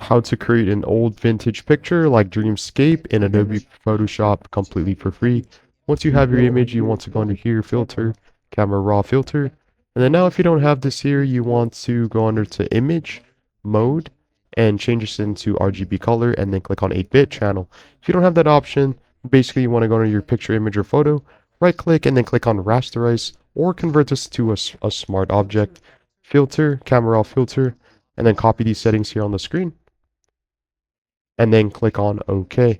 how to create an old vintage picture like Dreamscape in Adobe Photoshop completely for free. Once you have your image, you want to go under here, filter, camera raw filter. And then now if you don't have this here, you want to go under to image, mode, and change this into RGB color, and then click on 8-bit channel. If you don't have that option, basically you want to go under your picture, image, or photo, right click, and then click on rasterize, or convert this to a smart object, filter, camera raw filter, and then copy these settings here on the screen and then click on OK.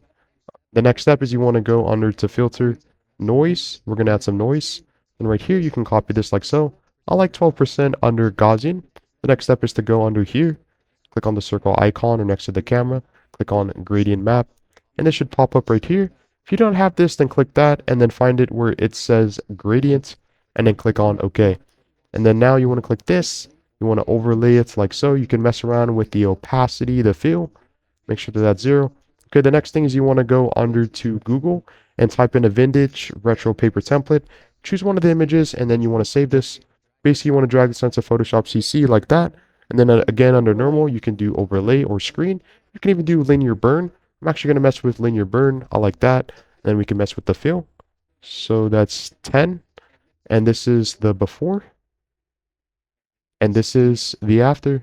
The next step is you want to go under to filter noise. We're going to add some noise. And right here, you can copy this like so. I like 12% under Gaussian. The next step is to go under here, click on the circle icon or next to the camera, click on gradient map, and this should pop up right here. If you don't have this, then click that and then find it where it says gradient and then click on OK. And then now you want to click this. You want to overlay it like so. You can mess around with the opacity, the fill. Make sure that that's 0. Okay, the next thing is you want to go under to Google and type in a vintage retro paper template. Choose one of the images and then you want to save this. Basically, you want to drag this onto Photoshop CC like that. And then again, under normal, you can do overlay or screen. You can even do linear burn. I'm actually going to mess with linear burn. I like that. And then we can mess with the fill. So that's 10. And this is the before. And this is the after.